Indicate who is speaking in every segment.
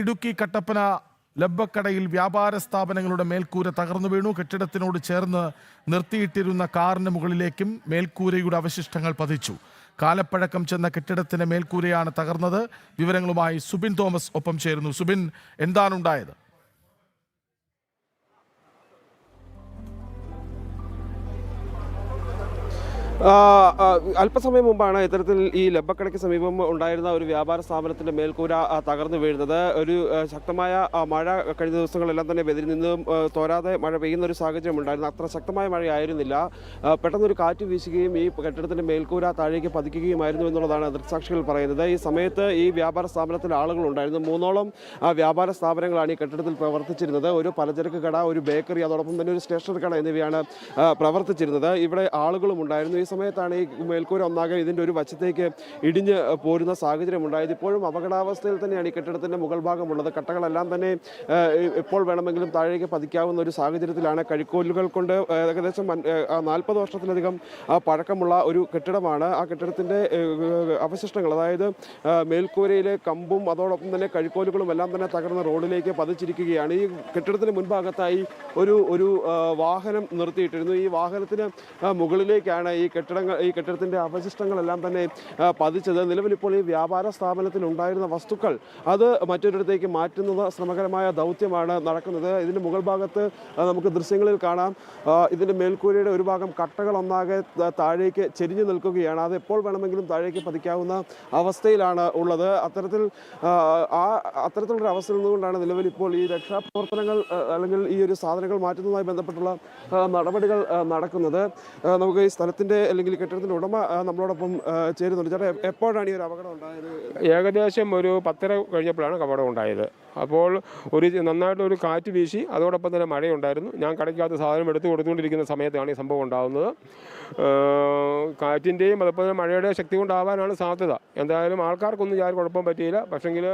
Speaker 1: ഇടുക്കി കട്ടപ്പന ലബ്ബക്കടയിൽ വ്യാപാര സ്ഥാപനങ്ങളുടെ മേൽക്കൂര തകർന്നു വീണു. കെട്ടിടത്തിനോട് ചേർന്ന് നിർത്തിയിട്ടിരുന്ന കാറിന് മുകളിലേക്കും മേൽക്കൂരയുടെ അവശിഷ്ടങ്ങൾ പതിച്ചു. കാലപ്പഴക്കം ചെന്ന കെട്ടിടത്തിന്റെ മേൽക്കൂരയാണ് തകർന്നത്. വിവരങ്ങളുമായി സുബിൻ തോമസ് ഒപ്പം ചേരുന്നു. സുബിൻ, എന്താണുണ്ടായത്?
Speaker 2: അല്പസമയം മുമ്പാണ് ഇത്തരത്തിൽ ഈ ലബ്ബക്കടയ്ക്ക് സമീപം ഉണ്ടായിരുന്ന ഒരു വ്യാപാര സ്ഥാപനത്തിന്റെ മേൽക്കൂര തകർന്നു വീഴുന്നത്. ഒരു ശക്തമായ മഴ കഴിഞ്ഞ ദിവസങ്ങളെല്ലാം തന്നെ വെതിരിൽ നിന്നും തോരാതെ മഴ പെയ്യുന്ന ഒരു സാഹചര്യം ഉണ്ടായിരുന്നു. അത്ര ശക്തമായ മഴയായിരുന്നില്ല. പെട്ടെന്നൊരു കാറ്റ് വീശുകയും ഈ കെട്ടിടത്തിന്റെ മേൽക്കൂര താഴേക്ക് പതിക്കുകയുമായിരുന്നു എന്നുള്ളതാണ് ദൃക്സാക്ഷികൾ പറയുന്നത്. ഈ സമയത്ത് ഈ വ്യാപാര സ്ഥാപനത്തിൽ ആളുകളുണ്ടായിരുന്നു. 3ഓളം വ്യാപാര സ്ഥാപനങ്ങളാണ് ഈ കെട്ടിടത്തിൽ പ്രവർത്തിച്ചിരുന്നത്. ഒരു പലചരക്ക് കട, ഒരു ബേക്കറി, അതോടൊപ്പം തന്നെ ഒരു സ്റ്റേഷനറി കട എന്നിവയാണ് പ്രവർത്തിച്ചിരുന്നത്. ഇവിടെ ആളുകളും ഉണ്ടായിരുന്നു. ഈ സമയത്താണ് ഈ മേൽക്കൂര ഒന്നാകെ ഇതിൻ്റെ ഒരു വശത്തേക്ക് ഇടിഞ്ഞ് പോരുന്ന സാഹചര്യം ഉണ്ടായത്. ഇപ്പോഴും അപകടാവസ്ഥയിൽ തന്നെയാണ് ഈ കെട്ടിടത്തിൻ്റെ മുകൾ ഭാഗമുള്ളത്. കട്ടകളെല്ലാം തന്നെ എപ്പോൾ വേണമെങ്കിലും താഴേക്ക് പതിക്കാവുന്ന ഒരു സാഹചര്യത്തിലാണ്. കഴിക്കോലുകൾ കൊണ്ട് ഏകദേശം 40 വർഷത്തിലധികം പഴക്കമുള്ള ഒരു കെട്ടിടമാണ്. ആ കെട്ടിടത്തിൻ്റെ അവശിഷ്ടങ്ങൾ, അതായത് മേൽക്കൂരയിലെ കമ്പും അതോടൊപ്പം തന്നെ കഴിക്കോലുകളും എല്ലാം തന്നെ തകർന്ന റോഡിലേക്ക് പതിച്ചിരിക്കുകയാണ്. ഈ കെട്ടിടത്തിന് മുൻഭാഗത്തായി ഒരു വാഹനം നിർത്തിയിട്ടിരുന്നു. ഈ വാഹനത്തിന് മുകളിലേക്കാണ് ഈ കെട്ടിടത്തിൻ്റെ അവശിഷ്ടങ്ങളെല്ലാം തന്നെ പതിച്ചത്. നിലവിൽ ഇപ്പോൾ ഈ വ്യാപാര സ്ഥാപനത്തിൽ ഉണ്ടായിരുന്ന വസ്തുക്കൾ അത് മറ്റൊരിടത്തേക്ക് മാറ്റുന്നത് ശ്രമകരമായ ദൗത്യമാണ് നടക്കുന്നത്. ഇതിൻ്റെ മുകൾ ഭാഗത്ത് നമുക്ക് ദൃശ്യങ്ങളിൽ കാണാം, ഇതിൻ്റെ മേൽക്കൂരയുടെ ഒരു ഭാഗം കട്ടകൾ ഒന്നാകെ താഴേക്ക് ചെരിഞ്ഞു നിൽക്കുകയാണ്. അത് എപ്പോൾ വേണമെങ്കിലും താഴേക്ക് പതിക്കാവുന്ന അവസ്ഥയിലാണ് ഉള്ളത്. അത്തരത്തിലൊരു അവസ്ഥയിൽ നിന്നുകൊണ്ടാണ് നിലവിൽ ഇപ്പോൾ ഈ രക്ഷാപ്രവർത്തനങ്ങൾ അല്ലെങ്കിൽ ഈ ഒരു സാധനങ്ങൾ മാറ്റുന്നതുമായി ബന്ധപ്പെട്ടുള്ള നടപടികൾ നടക്കുന്നത്. നമുക്ക് ഈ സ്ഥലത്തിൻ്റെ അല്ലെങ്കിൽ കെട്ടിടത്തിൻ്റെ ഉടമ നമ്മളോടൊപ്പം ചേരുന്നുണ്ട്. ചേട്ടാ, എപ്പോഴാണ് ഈ ഒരു അപകടം ഉണ്ടായത്?
Speaker 3: ഏകദേശം ഒരു 10:30 കഴിഞ്ഞപ്പോഴാണ് അപകടം ഉണ്ടായത്. അപ്പോൾ നന്നായിട്ടൊരു കാറ്റ് വീശി, അതോടൊപ്പം തന്നെ മഴയുണ്ടായിരുന്നു. ഞാൻ കടയ്ക്കകത്ത് സാധനം എടുത്തു കൊടുത്തുകൊണ്ടിരിക്കുന്ന സമയത്താണ് ഈ സംഭവം ഉണ്ടാകുന്നത്. കാറ്റിൻ്റെയും അതുപോലെ മഴയുടെ ശക്തി കൊണ്ടാവാനാണ് സാധ്യത. എന്തായാലും ആൾക്കാർക്കൊന്നും യാതൊരു കുഴപ്പം പറ്റിയില്ല. പക്ഷെങ്കിൽ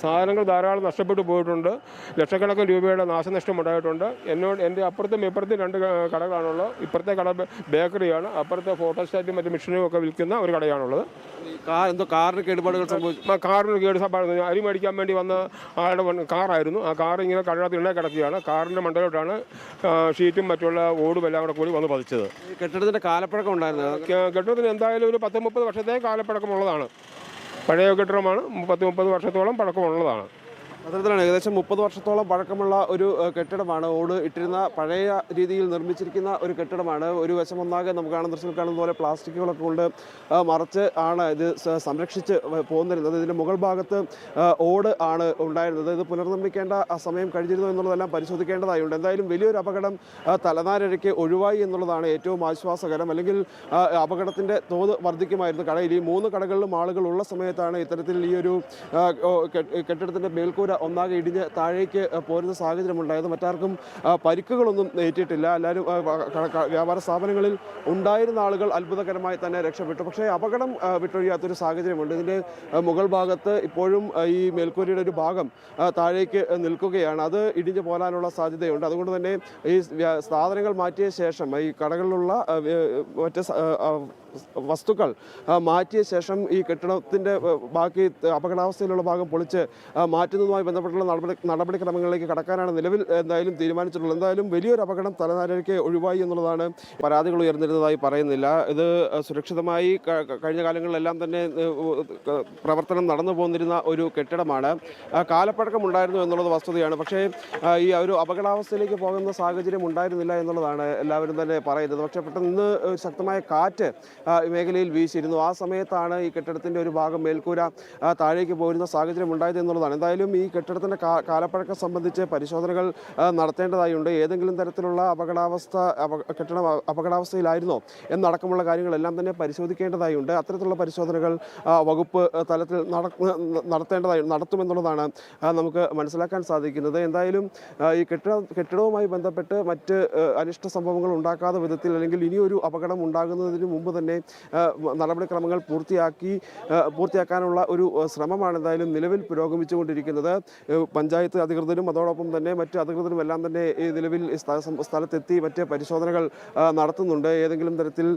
Speaker 3: സാധനങ്ങൾ ധാരാളം നഷ്ടപ്പെട്ടു പോയിട്ടുണ്ട്. ലക്ഷക്കണക്കിന് രൂപയുടെ നാശനഷ്ടം ഉണ്ടായിട്ടുണ്ട്. എൻ്റെ അപ്പുറത്തും ഇപ്പുറത്തും 2 കടകളാണുള്ളത്. ഇപ്പുറത്തെ കട ബേക്കറിയാണ്, അപ്പുറത്തെ ഫോട്ടോസ്റ്റാറ്റും മറ്റു മെഷീനും ഒക്കെ വിൽക്കുന്ന ഒരു കടയാണുള്ളത്.
Speaker 2: കാറിന് കേടുപാടുകൾ സംഭവിച്ചു.
Speaker 3: കാറിന് കേടുപാട്, അരി മേടിക്കാൻ വേണ്ടി വന്ന ആളുടെ കാറായിരുന്നു. ആ കാർ ഇങ്ങനെ കടകത്ത് ഇണ കിടക്കുകയാണ്. കാറിൻ്റെ മണ്ടയിലോട്ടാണ് ഷീറ്റും മറ്റുള്ള ഓടും എല്ലാം കൂടെ കൂടി വന്ന് പതിച്ചത്.
Speaker 2: കെട്ടിടത്തിൻ്റെ കാലപ്പഴക്കം ഉണ്ടായിരുന്നു.
Speaker 3: കെട്ടിടത്തിന് എന്തായാലും ഒരു 10-30 വർഷത്തെ കാലപ്പഴക്കമുള്ളതാണ്. പഴയ കെട്ടിടമാണ്. 30-30 വർഷത്തോളം പഴക്കമുള്ളതാണ്.
Speaker 2: അത്തരത്തിലാണ് ഏകദേശം 30 വർഷത്തോളം പഴക്കമുള്ള ഒരു കെട്ടിടമാണ്. ഓട് ഇട്ടിരുന്ന പഴയ രീതിയിൽ നിർമ്മിച്ചിരിക്കുന്ന ഒരു കെട്ടിടമാണ്. ഒരു വശം ഒന്നാകെ നമുക്ക് ദൃശ്യത്തിൽ കാണുന്ന പോലെ പ്ലാസ്റ്റിക്കുകളൊക്കെ കൊണ്ട് മറച്ച് ആണ് ഇത് സംരക്ഷിച്ച് പോന്നിരുന്നത്. ഇതിൻ്റെ മുകൾ ഭാഗത്ത് ഓട് ആണ് ഉണ്ടായിരുന്നത്. ഇത് പുനർനിർമ്മിക്കേണ്ട സമയം കഴിഞ്ഞിരുന്നു എന്നുള്ളതെല്ലാം പരിശോധിക്കേണ്ടതായുണ്ട്. എന്തായാലും വലിയൊരു അപകടം തലനാരിഴയ്ക്ക് ഒഴിവായി എന്നുള്ളതാണ് ഏറ്റവും ആശ്വാസകരം. അല്ലെങ്കിൽ അപകടത്തിൻ്റെ തോത് വർദ്ധിക്കുമായിരുന്നു. കടയിൽ ഈ 3 കടകളിലും ആളുകൾ ഉള്ള സമയത്താണ് ഇത്തരത്തിൽ ഈ ഒരു കെട്ടിടത്തിൻ്റെ മേൽക്കൂര ഒന്നാകെ ഇടിഞ്ഞ് താഴേക്ക് പോരുന്ന സാഹചര്യം ഉണ്ടായത്. മറ്റാർക്കും പരിക്കുകളൊന്നും ഏറ്റിട്ടില്ല. എല്ലാവരും വ്യാപാര സ്ഥാപനങ്ങളിൽ ഉണ്ടായിരുന്ന ആളുകൾ അത്ഭുതകരമായി തന്നെ രക്ഷപ്പെട്ടു. പക്ഷേ അപകടം വിട്ടൊഴിയാത്തൊരു സാഹചര്യമുണ്ട്. ഇതിൻ്റെ മുകൾ ഭാഗത്ത് ഇപ്പോഴും ഈ മേൽക്കൂരയുടെ ഒരു ഭാഗം താഴേക്ക് നിൽക്കുകയാണ്. അത് ഇടിഞ്ഞു പോരാനുള്ള സാധ്യതയുണ്ട്. അതുകൊണ്ട് തന്നെ ഈ സാധനങ്ങൾ മാറ്റിയ ശേഷം ഈ കടകളിലുള്ള മറ്റ് വസ്തുക്കൾ മാറ്റിയ ശേഷം ഈ കെട്ടിടത്തിൻ്റെ ബാക്കി അപകടാവസ്ഥയിലുള്ള ഭാഗം പൊളിച്ച് മാറ്റുന്നതുമായി ബന്ധപ്പെട്ടുള്ള നടപടിക്രമങ്ങളിലേക്ക് കടക്കാനാണ് നിലവിൽ എന്തായാലും തീരുമാനിച്ചിട്ടുള്ളത്. എന്തായാലും വലിയൊരു അപകടം തലനാരിഴയ്ക്ക് ഒഴിവായി എന്നുള്ളതാണ്. പരാതികൾ ഉയർന്നിരുന്നതായി പറയുന്നില്ല. ഇത് സുരക്ഷിതമായി കഴിഞ്ഞ കാലങ്ങളിലെല്ലാം തന്നെ പ്രവർത്തനം നടന്നു പോന്നിരുന്ന ഒരു കെട്ടിടമാണ്. കാലപ്പഴക്കം ഉണ്ടായിരുന്നു എന്നുള്ളത് വസ്തുതയാണ്. പക്ഷേ ഈ ഒരു അപകടാവസ്ഥയിലേക്ക് പോകുന്ന സാഹചര്യം ഉണ്ടായിരുന്നില്ല എന്നുള്ളതാണ് എല്ലാവരും തന്നെ പറയുന്നത്. പക്ഷേ പെട്ടെന്ന് ഇന്ന് ശക്തമായ കാറ്റ് മേഖലയിൽ വീശിയിരുന്നു. ആ സമയത്താണ് ഈ കെട്ടിടത്തിൻ്റെ ഒരു ഭാഗം മേൽക്കൂര താഴേക്ക് പോരുന്ന സാഹചര്യം ഉണ്ടായത് എന്നുള്ളതാണ്. എന്തായാലും ഈ കെട്ടിടത്തിൻ്റെ കാലപ്പഴക്കം സംബന്ധിച്ച് പരിശോധനകൾ നടത്തേണ്ടതായുണ്ട്. ഏതെങ്കിലും തരത്തിലുള്ള കെട്ടിടം അപകടാവസ്ഥയിലായിരുന്നോ എന്നടക്കമുള്ള കാര്യങ്ങളെല്ലാം തന്നെ പരിശോധിക്കേണ്ടതായുണ്ട്. അത്തരത്തിലുള്ള പരിശോധനകൾ വകുപ്പ് തലത്തിൽ നടത്തുമെന്നുള്ളതാണ് നമുക്ക് മനസ്സിലാക്കാൻ സാധിക്കുന്നത്. എന്തായാലും ഈ കെട്ടിടവുമായി ബന്ധപ്പെട്ട് മറ്റ് അനിഷ്ട സംഭവങ്ങൾ ഉണ്ടാക്കാത്ത വിധത്തിൽ അല്ലെങ്കിൽ ഇനിയൊരു അപകടം ഉണ്ടാകുന്നതിന് മുമ്പ് തന്നെ തന്നെ നടപടിക്രമങ്ങൾ പൂർത്തിയാക്കാനുള്ള ഒരു ശ്രമമാണ് എന്തായാലും നിലവിൽ പുരോഗമിച്ചുകൊണ്ടിരിക്കുന്നത്. പഞ്ചായത്ത് അധികൃതരും അതോടൊപ്പം തന്നെ മറ്റ് അധികൃതരും എല്ലാം തന്നെ ഈ നിലവിൽ സ്ഥലത്തെത്തി മറ്റ് പരിശോധനകൾ നടത്തുന്നുണ്ട്. ഏതെങ്കിലും തരത്തിൽ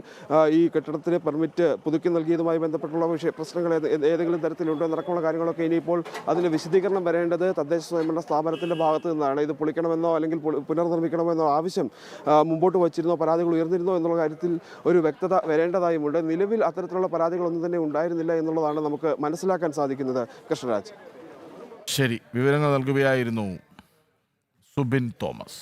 Speaker 2: ഈ കെട്ടിടത്തിന് പെർമിറ്റ് പുതുക്കി നൽകിയതുമായി ബന്ധപ്പെട്ടുള്ള പ്രശ്നങ്ങൾ ഏതെങ്കിലും തരത്തിലുണ്ടോ എന്നടക്കമുള്ള കാര്യങ്ങളൊക്കെ ഇനിയിപ്പോൾ അതിന് വിശദീകരണം വരേണ്ടത് തദ്ദേശ സ്വയംഭരണ സ്ഥാപനത്തിൻ്റെ ഭാഗത്തു നിന്നാണ്. ഇത് പൊളിക്കണമെന്നോ അല്ലെങ്കിൽ പുനർനിർമ്മിക്കണമെന്നോ ആവശ്യം മുമ്പോട്ട് വച്ചിരുന്നോ, പരാതികൾ ഉയർന്നിരുന്നോ എന്നുള്ള കാര്യത്തിൽ ഒരു വ്യക്തത വരേണ്ടതായുമുണ്ട്. നിലവിൽ അത്തരത്തിലുള്ള പരാതികളൊന്നും തന്നെ ഉണ്ടായിരുന്നില്ല എന്നുള്ളതാണ് നമുക്ക് മനസ്സിലാക്കാൻ സാധിക്കുന്നത്. കൃഷ്ണരാജ്,
Speaker 1: ശരി, വിവരങ്ങൾ നൽകുകയായിരുന്നു സുബിൻ തോമസ്.